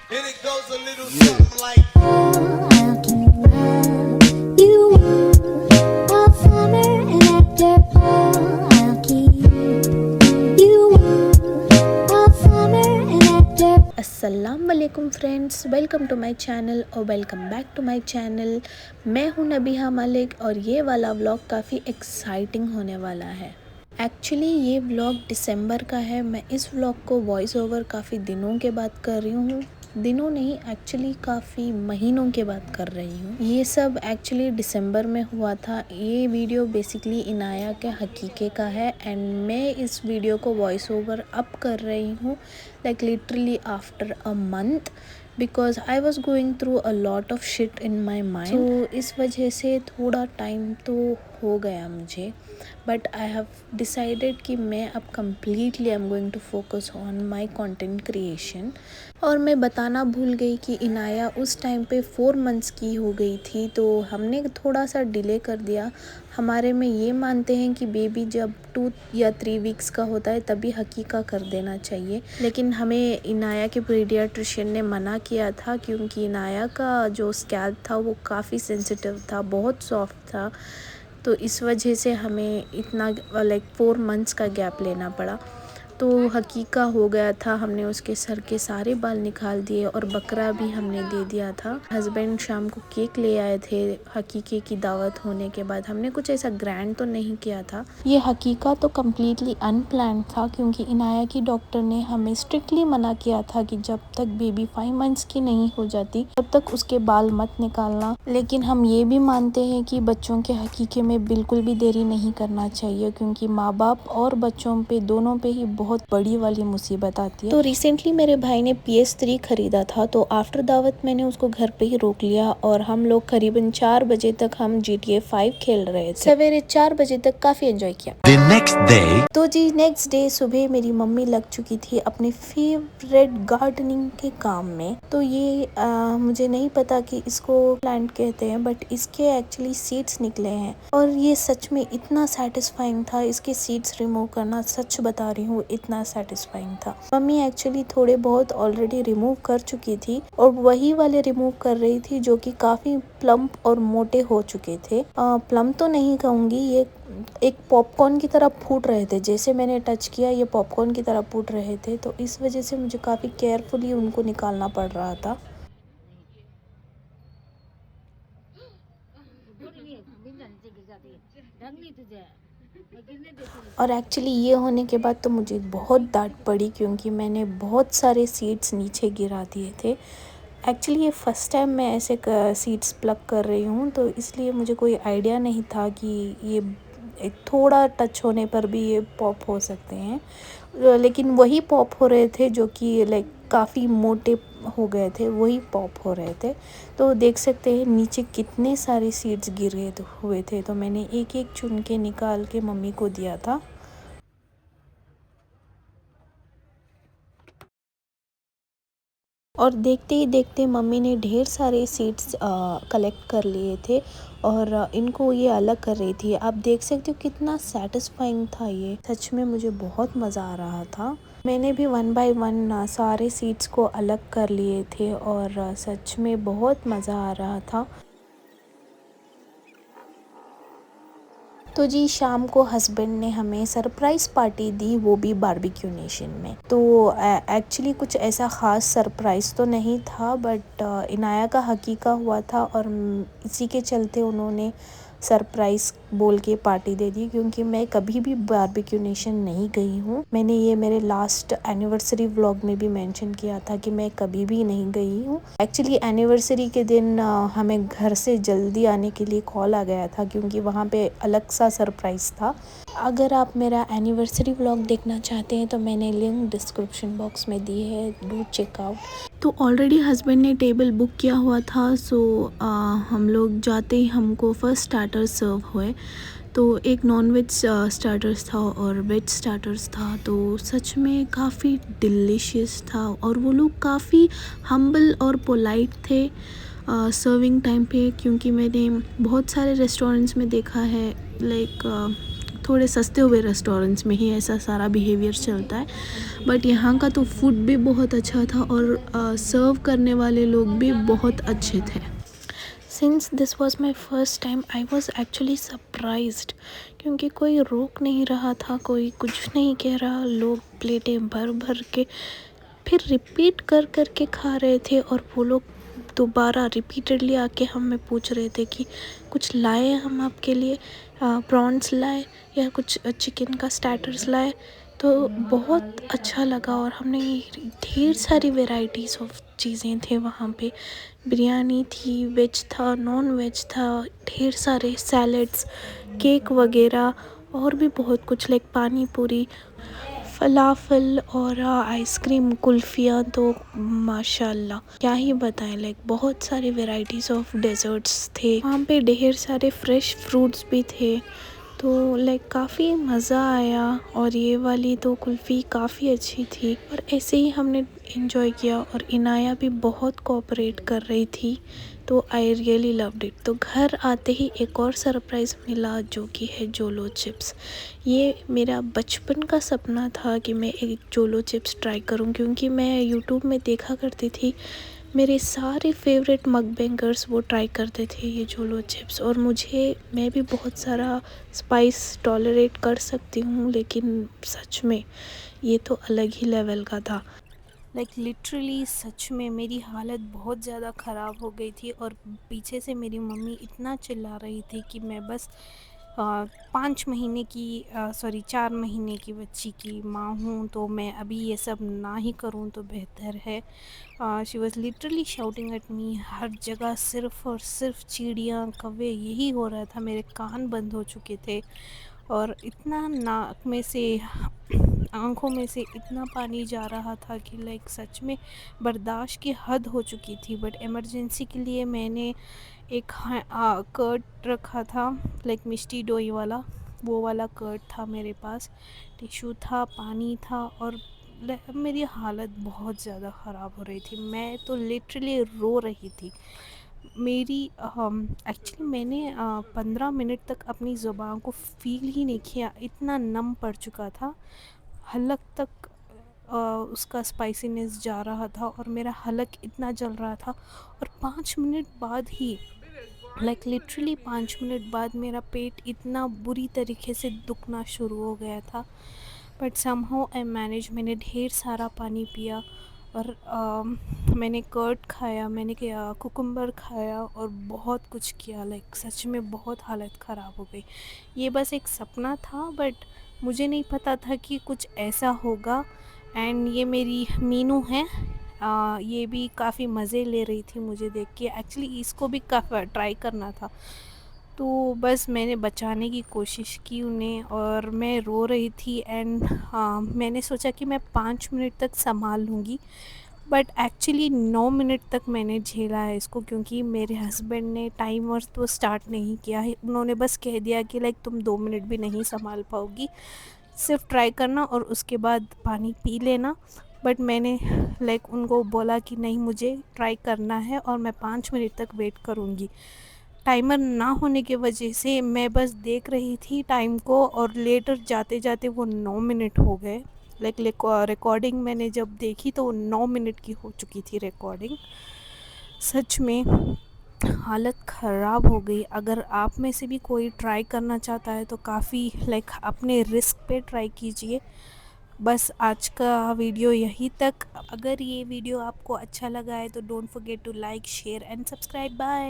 And it goes a little something like I'll keep love you warm all summer and after fall. I'll keep you warm all summer and after. अस्सलाम वालेकुम friends, welcome to my channel और welcome back to my channel. मैं हूं नबीहा मलिक और ये वाला vlog काफ़ी exciting होने वाला है। एक्चुअली ये व्लॉग दिसंबर का है। मैं इस व्लॉग को वॉइस ओवर काफ़ी दिनों के बाद कर रही हूँ। दिनों नहीं, एक्चुअली काफ़ी महीनों के बाद कर रही हूँ। ये सब एक्चुअली दिसंबर में हुआ था। ये वीडियो बेसिकली इनाया के हकीके का है एंड मैं इस वीडियो को वॉइस ओवर अब कर रही हूँ like literally after a month because I was going through a lot of shit in my mind. So इस वजह से थोड़ा टाइम तो हो गया मुझे, बट आई हैव डिसाइडेड कि मैं अब completely I am going to focus on my content creation. और मैं बताना भूल गई कि इनाया उस टाइम पे 4 मंथ्स की हो गई थी, तो हमने थोड़ा सा डिले कर दिया। हमारे में ये मानते हैं कि बेबी जब 2 या 3 वीक्स का होता है तभी हकीका कर देना चाहिए, लेकिन हमें इनाया के पीडियाट्रिशियन ने मना किया था क्योंकि इनाया का जो स्कैल्प था वो काफ़ी सेंसिटिव था, बहुत सॉफ्ट था। तो इस वजह से हमें इतना लाइक 4 मंथ्स का गैप लेना पड़ा। तो हकीका हो गया था, हमने उसके सर के सारे बाल निकाल दिए और बकरा भी हमने दे दिया था। हस्बैंड शाम को केक ले आए थे हकीके की दावत होने के बाद। हमने कुछ ऐसा ग्रैंड तो नहीं किया था। ये हकीका तो कम्प्लीटली अनप्लान्ड था क्योंकि इनाया की डॉक्टर ने हमें स्ट्रिक्टली मना किया था कि जब तक बेबी 5 मंथ्स की नहीं हो जाती तब तक उसके बाल मत निकालना। लेकिन हम ये भी मानते हैं कि बच्चों के हकीके में बिल्कुल भी देरी नहीं करना चाहिए क्योंकि माँ बाप और बच्चों पे दोनों पे ही बहुत बड़ी वाली मुसीबत आती है। तो रिसेंटली मेरे भाई ने PS3 खरीदा था, तो आफ्टर दावत मैंने उसको घर पे ही रोक लिया और हम लोग करीबन 4 बजे तक हम GTA 5 खेल रहे थे। सवेरे 4 बजे तक काफ़ी एंजॉय किया। The next day, तो जी नेक्स्ट डे सुबह मेरी मम्मी लग चुकी थी अपने फेवरेट गार्डनिंग के काम में। तो ये मुझे नहीं पता कि इसको प्लांट कहते हैं, बट इसके एक्चुअली सीड्स निकले हैं और ये सच में इतना सेटिस्फाइंग था। इसके सीड्स रिमूव करना, सच बता रही हूँ, इतना सेटिस्फाइंग था। मम्मी एक्चुअली थोड़े बहुत ऑलरेडी रिमूव कर चुकी थी और वही वाले रिमूव कर रही थी जो कि काफी प्लम्प और मोटे हो चुके थे। प्लम्प तो नहीं कहूँगी, ये एक पॉपकॉर्न की तरह फूट रहे थे। जैसे मैंने टच किया ये पॉपकॉर्न की तरह फूट रहे थे, तो इस वजह से मुझे काफ़ी केयरफुली उनको निकालना पड़ रहा था। और एक्चुअली ये होने के बाद तो मुझे बहुत डांट पड़ी क्योंकि मैंने बहुत सारे सीड्स नीचे गिरा दिए थे। एक्चुअली ये फर्स्ट टाइम मैं ऐसे सीड्स प्लग कर रही हूँ, तो इसलिए मुझे कोई आइडिया नहीं था कि ये एक थोड़ा टच होने पर भी ये पॉप हो सकते हैं। लेकिन वही पॉप हो रहे थे जो कि लाइक काफ़ी मोटे हो गए थे, वही पॉप हो रहे थे। तो देख सकते हैं नीचे कितने सारे सीड्स गिरे हुए थे, तो मैंने एक एक चुन के निकाल के मम्मी को दिया था। और देखते ही देखते मम्मी ने ढेर सारे सीड्स कलेक्ट कर लिए थे और इनको ये अलग कर रही थी। आप देख सकते हो कितना सेटिस्फाइंग था ये। सच में मुझे बहुत मज़ा आ रहा था। मैंने भी 1 बाय 1 सारे सीड्स को अलग कर लिए थे और सच में बहुत मज़ा आ रहा था। तो जी शाम को हस्बैंड ने हमें सरप्राइज़ पार्टी दी, वो भी बारबेक्यू नेशन में। तो एक्चुअली कुछ ऐसा ख़ास सरप्राइज़ तो नहीं था, बट इनाया का हकीका हुआ था और इसी के चलते उन्होंने सरप्राइज़ बोल के पार्टी दे दी क्योंकि मैं कभी भी बारबेक्यू नेशन नहीं गई हूँ। मैंने ये मेरे लास्ट एनिवर्सरी व्लॉग में भी मेंशन किया था कि मैं कभी भी नहीं गई हूँ। एक्चुअली एनिवर्सरी के दिन हमें घर से जल्दी आने के लिए कॉल आ गया था क्योंकि वहाँ पे अलग सा सरप्राइज़ था। अगर आप मेरा एनिवर्सरी व्लॉग देखना चाहते हैं तो मैंने लिंक डिस्क्रिप्शन बॉक्स में दी है, डू चेकआउट। तो ऑलरेडी हस्बैंड ने टेबल बुक किया हुआ था, सो हम लोग जाते ही हमको फर्स्ट स्टार्टर सर्व हुए। तो एक नॉन वेज स्टार्टर्स था और वेज स्टार्टर्स था, तो सच में काफ़ी डिलीशियस था और वो लोग काफ़ी हम्बल और पोलाइट थे सर्विंग टाइम पे। क्योंकि मैंने बहुत सारे रेस्टोरेंट्स में देखा है लाइक थोड़े सस्ते हुए रेस्टोरेंट्स में ही ऐसा सारा बिहेवियर चलता है, बट यहाँ का तो फूड भी बहुत अच्छा था और सर्व करने वाले लोग भी बहुत अच्छे थे। Since this was my first time I was actually surprised, क्योंकि कोई रोक नहीं रहा था, कोई कुछ नहीं कह रहा, लोग प्लेटें भर भर के फिर रिपीट कर कर के खा रहे थे, और वो लोग दोबारा रिपीटेडली आके हमें पूछ रहे थे कि कुछ लाए हम आपके लिए, प्रॉन्स लाए या कुछ चिकन का स्टार्टर्स लाए। तो बहुत अच्छा लगा, और हमने ढेर सारी वेराइटीज़ ऑफ चीज़ें थे वहाँ पे। बिरयानी थी, वेज था, नॉन वेज था, ढेर सारे सैलड्स, केक वगैरह, और भी बहुत कुछ, लाइक पानी पूरी, फलाफल और आइसक्रीम, कुल्फ़ियाँ, तो माशाल्लाह क्या ही बताएं, लाइक बहुत सारे वेराइटीज़ ऑफ डेज़र्ट्स थे वहाँ पे, ढेर सारे फ्रेश फ्रूट्स भी थे। तो लाइक काफ़ी मज़ा आया, और ये वाली तो कुल्फ़ी काफ़ी अच्छी थी, और ऐसे ही हमने इन्जॉय किया, और इनाया भी बहुत कोऑपरेट कर रही थी, तो आई रियली लव्ड इट। तो घर आते ही एक और सरप्राइज़ मिला, जो कि है जोलो चिप्स। ये मेरा बचपन का सपना था कि मैं एक जोलो चिप्स ट्राई करूं, क्योंकि मैं यूट्यूब में देखा करती थी, मेरे सारे फेवरेट मकबैंगर्स वो ट्राई करते थे ये जोलो चिप्स, और मैं भी बहुत सारा स्पाइस टॉलरेट कर सकती हूँ, लेकिन सच में ये तो अलग ही लेवल का था। लाइक लिटरली सच में मेरी हालत बहुत ज़्यादा ख़राब हो गई थी, और पीछे से मेरी मम्मी इतना चिल्ला रही थी कि मैं बस 5 महीने की 4 महीने की बच्ची की माँ हूँ, तो मैं अभी ये सब ना ही करूँ तो बेहतर है। She was literally shouting at me, हर जगह सिर्फ़ और सिर्फ चिड़ियाँ, कौवे, यही हो रहा था। मेरे कान बंद हो चुके थे, और इतना नाक में से, आँखों में से इतना पानी जा रहा था कि लाइक सच में बर्दाश्त की हद हो चुकी थी। बट इमरजेंसी के लिए मैंने एक कर्ड रखा था, लाइक मिष्टी दोई वाला, वो वाला कर्ड था मेरे पास, टिश्यू था, पानी था, और मेरी हालत बहुत ज़्यादा ख़राब हो रही थी। मैं तो लिटरली रो रही थी। मेरी एक्चुअली मैंने 15 मिनट तक अपनी ज़ुबान को फ़ील ही नहीं किया, इतना नम पड़ चुका था। हलक तक उसका स्पाइसीनेस जा रहा था, और मेरा हलक इतना जल रहा था, और 5 मिनट बाद ही, लाइक लिटरली 5 मिनट बाद मेरा पेट इतना बुरी तरीके से दुखना शुरू हो गया था। बट समहाउ आई मैनेज, मैंने ढेर सारा पानी पिया, और मैंने कर्ड खाया, मैंने कुकुम्बर खाया, और बहुत कुछ किया। लाइक सच में बहुत हालत ख़राब हो गई। ये बस एक सपना था, बट मुझे नहीं पता था कि कुछ ऐसा होगा। एंड ये मेरी मीनू है, ये भी काफ़ी मज़े ले रही थी मुझे देख के। एक्चुअली इसको भी काफ़ी ट्राई करना था, तो बस मैंने बचाने की कोशिश की उन्हें, और मैं रो रही थी। एंड मैंने सोचा कि मैं 5 मिनट तक संभाल लूँगी, बट एक्चुअली 9 मिनट तक मैंने झेला है इसको, क्योंकि मेरे हस्बैंड ने टाइमर तो स्टार्ट नहीं किया है, उन्होंने बस कह दिया कि लाइक तुम 2 मिनट भी नहीं संभाल पाओगी, सिर्फ ट्राई करना और उसके बाद पानी पी लेना। बट मैंने लाइक उनको बोला कि नहीं, मुझे ट्राई करना है, और मैं 5 मिनट तक वेट करूँगी। टाइमर ना होने की वजह से मैं बस देख रही थी टाइम को, और लेटर जाते जाते वो 9 मिनट हो गए। लाइक रिकॉर्डिंग मैंने जब देखी तो 9 मिनट की हो चुकी थी रिकॉर्डिंग। सच में हालत ख़राब हो गई। अगर आप में से भी कोई ट्राई करना चाहता है तो काफ़ी लाइक अपने रिस्क पे ट्राई कीजिए। बस आज का वीडियो यहीं तक। अगर ये वीडियो आपको अच्छा लगा है तो don't forget to like, share and subscribe. Bye.